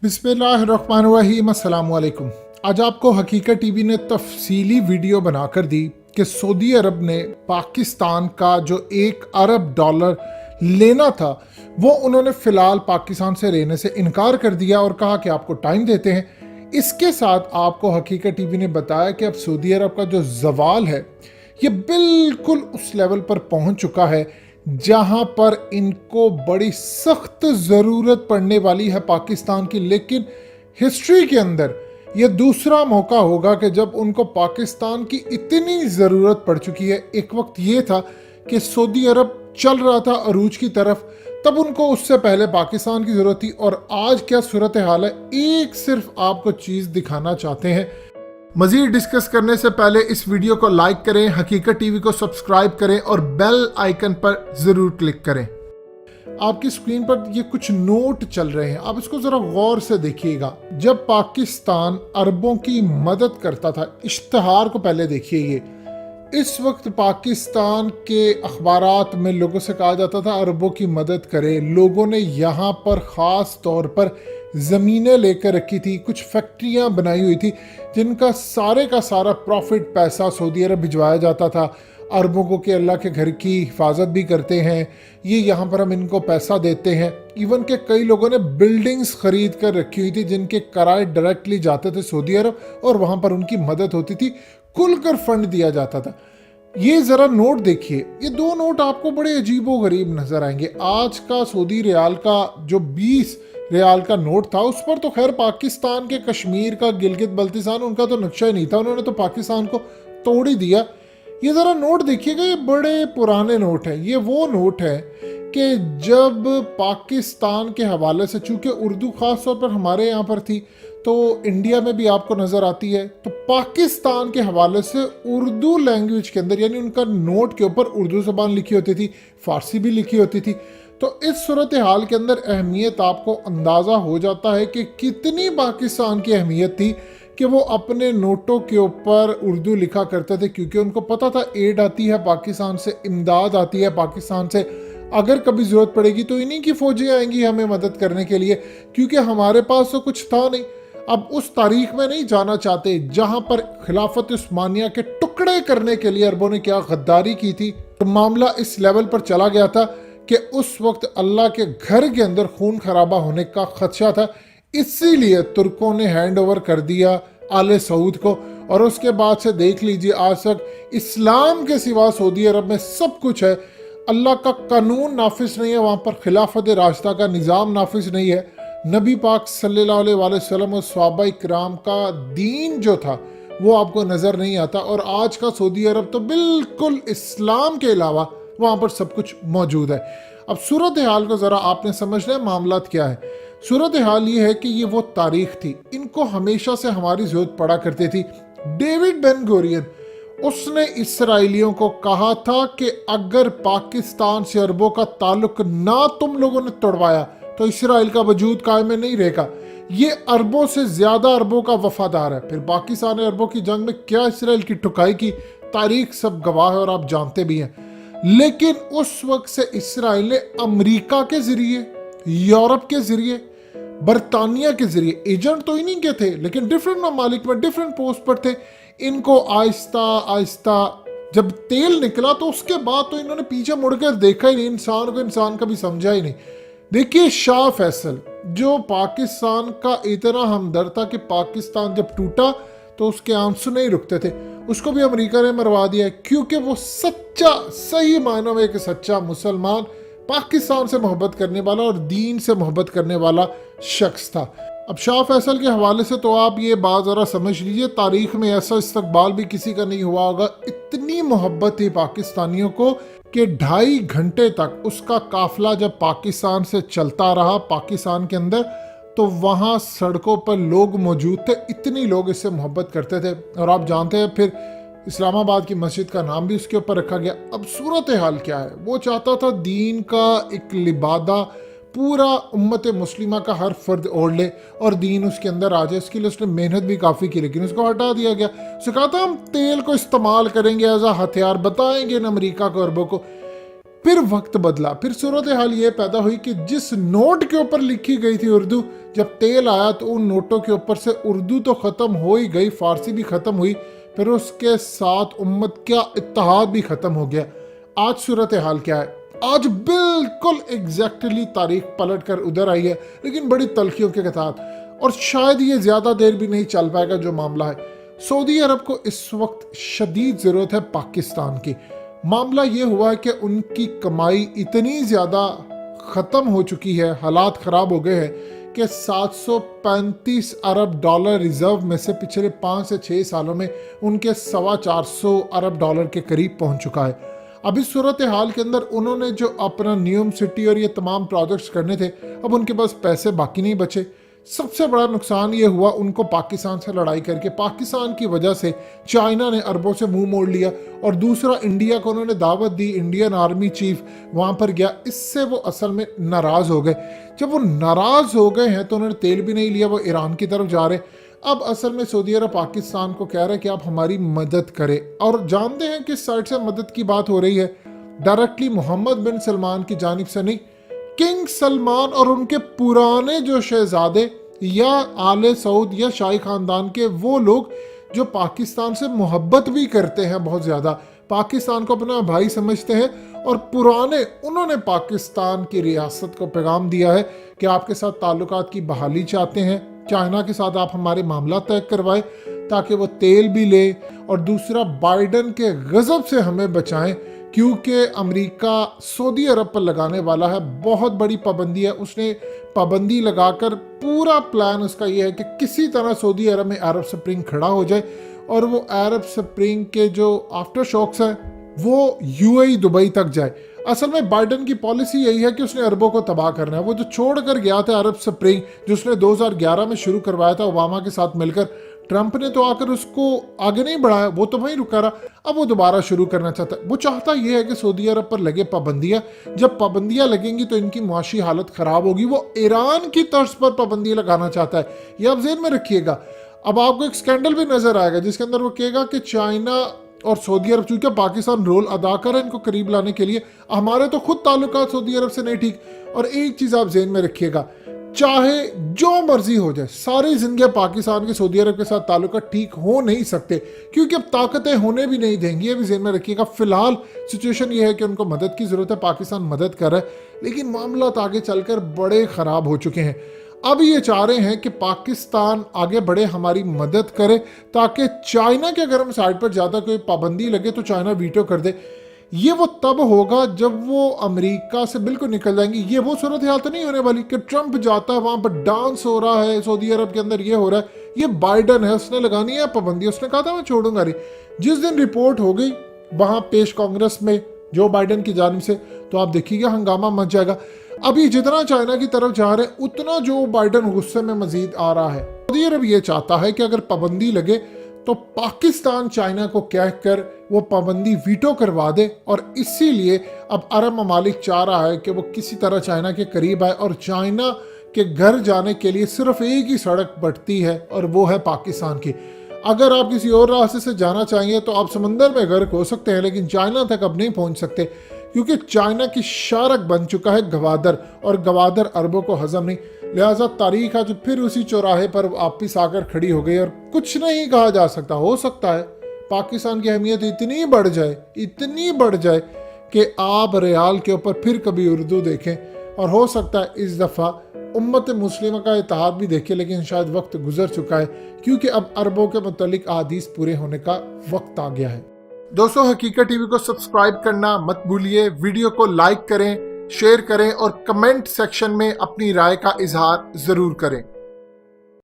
बिस्मिल्लाहिर्रहमानिर्रहीम, अस्सलाम वालेकुम। आज आपको हकीकत टीवी ने तफसीली वीडियो बनाकर दी कि सऊदी अरब ने पाकिस्तान का जो $1 अरब लेना था वो उन्होंने फ़िलहाल पाकिस्तान से लेने से इनकार कर दिया और कहा कि आपको टाइम देते हैं। इसके साथ आपको हकीकत टीवी ने बताया कि अब सऊदी अरब का जो ज़वाल है ये बिल्कुल उस लेवल पर पहुंच चुका है जहां पर इनको बड़ी सख्त ज़रूरत पड़ने वाली है पाकिस्तान की। लेकिन हिस्ट्री के अंदर ये दूसरा मौका होगा कि जब उनको पाकिस्तान की इतनी ज़रूरत पड़ चुकी है। एक वक्त ये था कि सऊदी अरब चल रहा था अरूज की तरफ, तब उनको उससे पहले पाकिस्तान की ज़रूरत थी। और आज क्या सूरत हाल है, एक सिर्फ आपको चीज़ दिखाना चाहते हैं। मज़ीद डिस्कस करने से पहले इस वीडियो को लाइक करें, हकीकत टीवी को सब्सक्राइब करें और बेल आइकन पर ज़रूर क्लिक करें। आपकी स्क्रीन पर ये कुछ नोट चल रहे हैं, आप इसको ज़रा गौर से देखिएगा। जब पाकिस्तान अरबों की मदद करता था, इश्तहार को पहले देखिए। ये इस वक्त पाकिस्तान के अखबारात में लोगों से कहा जाता था अरबों की मदद करें। लोगों ने यहाँ पर ख़ास तौर पर ज़मीनें लेकर रखी थी, कुछ फैक्ट्रियाँ बनाई हुई थी जिनका सारे का सारा प्रॉफिट पैसा सऊदी अरब भिजवाया जाता था अरबों को कि अल्लाह के घर की हिफाजत भी करते हैं, ये यहाँ पर हम इनको पैसा देते हैं। इवन के कई लोगों ने बिल्डिंग्स खरीद कर रखी हुई थी जिनके किराए डायरेक्टली जाते थे सऊदी अरब और वहाँ पर उनकी मदद होती थी, खुलकर फंड दिया जाता था। ये ज़रा नोट देखिए, ये दो नोट आपको बड़े अजीबो गरीब नज़र आएंगे। आज का सऊदी रियाल का जो 20 रियाल का नोट था उस पर तो खैर पाकिस्तान के कश्मीर का गिलगित बल्तिस्तान उनका तो नक्शा ही नहीं था, उन्होंने तो पाकिस्तान को तोड़ ही दिया। ये ज़रा नोट देखिएगा, ये बड़े पुराने नोट हैं। ये वो नोट है कि जब पाकिस्तान के हवाले से, चूँकि उर्दू ख़ास तौर पर हमारे यहाँ पर थी तो इंडिया में भी आपको नज़र आती है, तो पाकिस्तान के हवाले से उर्दू लैंग्वेज के अंदर यानी उनका नोट के ऊपर उर्दू ज़बान लिखी होती थी, फ़ारसी भी लिखी होती थी। तो इस सूरत हाल के अंदर अहमियत आपको अंदाज़ा हो जाता है कि कितनी पाकिस्तान की अहमियत थी कि वो अपने नोटों के ऊपर उर्दू लिखा करते थे, क्योंकि उनको पता था एड आती है पाकिस्तान से, इमदाद आती है पाकिस्तान से, अगर कभी ज़रूरत पड़ेगी तो इन्हीं की फ़ौजें आएंगी हमें मदद करने के लिए, क्योंकि हमारे पास तो कुछ था नहीं। अब उस तारीख में नहीं जाना चाहते जहां पर खिलाफत उस्मानिया के टुकड़े करने के लिए अरबों ने क्या गद्दारी की थी। तो मामला इस लेवल पर चला गया था कि उस वक्त अल्लाह के घर के अंदर खून खराबा होने का खदशा था, इसीलिए तुर्कों ने हैंड ओवर कर दिया आले सऊद को। और उसके बाद से देख लीजिए आज तक इस्लाम के सिवा सऊदी अरब में सब कुछ है, अल्लाह का कानून नाफिज नहीं है, वहाँ पर खिलाफत राशिदा का निज़ाम नाफिज नहीं है, नबी पाक सल्लल्लाहु अलैहि वसल्लम और सहाबा इकराम का दीन जो था वो आपको नज़र नहीं आता। और आज का सऊदी अरब तो बिल्कुल इस्लाम के अलावा वहाँ पर सब कुछ मौजूद है। अब सूरत हाल को ज़रा आपने समझना है मामलात क्या है। सूरत हाल ये है कि ये वो तारीख थी, इनको हमेशा से हमारी ज़रूरत पड़ा करती थी। डेविड बेन गोरियन उसने इसराइलियों को कहा था कि अगर पाकिस्तान से अरबों का ताल्लुक ना तुम लोगों ने तोड़वाया तो इसराइल का वजूद कायम नहीं रहेगा। ये अरबों से ज़्यादा अरबों का वफादार है। फिर पाकिस्तान ने अरबों की जंग में क्या इसराइल की ठुकाई की, तारीख सब गवाह है और आप जानते भी हैं। लेकिन उस वक्त से इसराइल ने अमेरिका के ज़रिए, यूरोप के ज़रिए, बरतानिया के ज़रिए, एजेंट तो इन्हीं के थे लेकिन डिफरेंट ममालिक में डिफरेंट पोस्ट पर थे, इनको आहिस्ता आहिस्ता जब तेल निकला तो उसके बाद तो इन्होंने पीछे मुड़कर देखा ही नहीं, इंसान को इंसान कभी समझा ही नहीं। देखिए शाह फैसल जो पाकिस्तान का इतना हमदर्द था कि पाकिस्तान जब टूटा तो उसके आंसू नहीं रुकते थे, उसको भी अमेरिका ने मरवा दिया, क्योंकि वो सच्चा, सही मायनों में एक सच्चा मुसलमान, पाकिस्तान से मोहब्बत करने वाला और दीन से मोहब्बत करने वाला शख्स था। अब शाह फैसल के हवाले से तो आप ये बात ज़रा समझ लीजिए, तारीख में ऐसा इस्तकबाल भी किसी का नहीं हुआ होगा। इतनी मोहब्बत थी पाकिस्तानियों को कि 2.5 घंटे तक उसका काफिला जब पाकिस्तान से चलता रहा पाकिस्तान के अंदर, तो वहाँ सड़कों पर लोग मौजूद थे, इतनी लोग इससे मोहब्बत करते थे। और आप जानते हैं फिर इस्लामाबाद की मस्जिद का नाम भी उसके ऊपर रखा गया। अब सूरत हाल क्या है, वो चाहता था दीन का एक लिबादा पूरा उम्मत मुस्लिमा का हर फर्द ओढ़ ले और दीन उसके अंदर आ जाए। इसके लिए उसने मेहनत भी काफ़ी की, लेकिन उसको हटा दिया गया। उसने कहा था हम तेल को इस्तेमाल करेंगे एज आ हथियार, बताएंगे न अमरीका को, अरबों को। फिर वक्त बदला, फिर सूरत हाल ये पैदा हुई कि जिस नोट के ऊपर लिखी गई थी उर्दू, जब तेल आया तो उन नोटों के ऊपर से उर्दू तो ख़त्म हो ही गई, फारसी भी ख़त्म हुई, फिर उसके साथ उम्मत का इत्तेहाद भी ख़त्म हो गया। आज सूरत हाल क्या है? आज बिल्कुल एग्जैक्टली तारीख पलट कर उधर आई है, लेकिन बड़ी तलखियों के साथ, और शायद ये ज़्यादा देर भी नहीं चल पाएगा जो मामला है। सऊदी अरब को इस वक्त शदीद ज़रूरत है पाकिस्तान की। मामला ये हुआ है कि उनकी कमाई इतनी ज़्यादा ख़त्म हो चुकी है, हालात ख़राब हो गए हैं कि 735 अरब डॉलर रिज़र्व में से पिछले 5 से 6 सालों में उनके 425 अरब डॉलर के करीब पहुंच चुका है। अब इस सूरत हाल के अंदर उन्होंने जो अपना न्यूम सिटी और ये तमाम प्रोजेक्ट्स करने थे, अब उनके पास पैसे बाकी नहीं बचे। सबसे बड़ा नुकसान ये हुआ उनको पाकिस्तान से लड़ाई करके, पाकिस्तान की वजह से चाइना ने अरबों से मुंह मोड़ लिया, और दूसरा इंडिया को उन्होंने दावत दी, इंडियन आर्मी चीफ वहाँ पर गया, इससे वो असल में नाराज़ हो गए। जब वो नाराज़ हो गए हैं तो उन्होंने तेल भी नहीं लिया, वो ईरान की तरफ जा रहे। अब असल में सऊदी अरब पाकिस्तान को कह रहा है कि आप हमारी मदद करें, और जानते हैं किस साइड से मदद की बात हो रही है? डायरेक्टली मोहम्मद बिन सलमान की जानिब से नहीं, किंग सलमान और उनके पुराने जो शहजादे या आले सऊद या शाही खानदान के वो लोग जो पाकिस्तान से मोहब्बत भी करते हैं, बहुत ज़्यादा पाकिस्तान को अपना भाई समझते हैं, और पुराने उन्होंने पाकिस्तान की रियासत को पैगाम दिया है कि आपके साथ ताल्लुकात की बहाली चाहते हैं, चाइना के साथ आप हमारे मामला तय करवाएं ताकि वो तेल भी ले, और दूसरा बाइडन के गज़ब से हमें बचाएं, क्योंकि अमेरिका सऊदी अरब पर लगाने वाला है बहुत बड़ी पाबंदी है। उसने पाबंदी लगाकर पूरा प्लान उसका ये है कि किसी तरह सऊदी अरब में अरब स्प्रिंग खड़ा हो जाए, और वो अरब स्प्रिंग के जो आफ्टर शॉक्स हैं वो यूएई दुबई तक जाए। असल में बाइडन की पॉलिसी यही है कि उसने अरबों को तबाह करना है। वो जो छोड़ कर गया था अरब स्प्रिंग, जो उसने 2011 में शुरू करवाया था ओबामा के साथ मिलकर, ट्रंप ने तो आकर उसको आगे नहीं बढ़ाया, वो तो वहीं रुका रहा। अब वो दोबारा शुरू करना चाहता है। वो चाहता ये है कि सऊदी अरब पर लगे पाबंदियां, जब पाबंदियां लगेंगी तो इनकी मुआशी हालत ख़राब होगी। वो ईरान की तर्ज पर पाबंदी लगाना चाहता है, ये आप ज़हन में रखिएगा। अब आपको एक स्कैंडल भी नज़र आएगा जिसके अंदर वो कहेगा कि चाइना और सऊदी अरब, चूँकि पाकिस्तान रोल अदा कर है इनको करीब लाने के लिए, हमारे तो खुद ताल्लुकात सऊदी अरब से नहीं ठीक। और एक चीज़ आप ज़हन में रखिएगा, चाहे जो मर्जी हो जाए, सारी जिंदगी पाकिस्तान के सऊदी अरब के साथ ताल्लुकात ठीक हो नहीं सकते, क्योंकि अब ताकतें होने भी नहीं देंगी। ये भी ज़हन में रखिएगा। फिलहाल सिचुएशन ये है कि उनको मदद की ज़रूरत है, पाकिस्तान मदद कर रहा है, लेकिन मामला आगे चलकर बड़े ख़राब हो चुके हैं। अब ये चाह रहे हैं कि पाकिस्तान आगे बढ़े, हमारी मदद करे, ताकि चाइना के अगर हम साइड पर ज़्यादा कोई पाबंदी लगे तो चाइना वीटो कर दे। ये वो तब होगा जब वो अमेरिका से बिल्कुल निकल जाएंगे। ये वो सूरत हाल तो नहीं होने वाली कि ट्रंप जाता है वहाँ पर डांस हो रहा है सऊदी अरब के अंदर, ये हो रहा है। ये बाइडन है, उसने लगानी है पाबंदी, उसने कहा था मैं छोड़ूंगा नहीं। जिस दिन रिपोर्ट हो गई वहाँ पेश कांग्रेस में जो बाइडन की जानिब से, तो आप देखिएगा हंगामा मच जाएगा। अभी जितना चाइना की तरफ जा रहे हैं उतना जो बाइडन गुस्से में मजीद आ रहा है। सऊदी अरब ये चाहता है कि अगर पाबंदी लगे तो पाकिस्तान चाइना को कहकर वो पाबंदी वीटो करवा दे, और इसीलिए अब अरब ममालिक चाह रहा है कि वो किसी तरह चाइना के करीब आए, और चाइना के घर जाने के लिए सिर्फ एक ही सड़क बढ़ती है और वो है पाकिस्तान की। अगर आप किसी और रास्ते से जाना चाहेंगे तो आप समंदर में गर्क हो सकते हैं, लेकिन चाइना तक अब नहीं पहुंच सकते, क्योंकि चाइना की शारक बन चुका है गवादर, और गवादर अरबों को हजम नहीं। लिहाजा तारीख आज फिर उसी चौराहे पर वापिस आकर खड़ी हो गई, और कुछ नहीं कहा जा सकता। हो सकता है पाकिस्तान की अहमियत इतनी बढ़ जाए कि आप रियाल के ऊपर फिर कभी उर्दू देखें, और हो सकता है इस दफ़ा उम्मत मुस्लिमा का इत्तेहाद भी देखें, लेकिन शायद वक्त गुजर चुका है, क्योंकि अब अरबों के मुतालिक अहादीस पूरे होने का वक्त आ गया है। दोस्तों, हकीकत टीवी को सब्सक्राइब करना मत भूलिए, वीडियो को लाइक करें, शेयर करें, और कमेंट सेक्शन में अपनी राय का इजहार ज़रूर करें।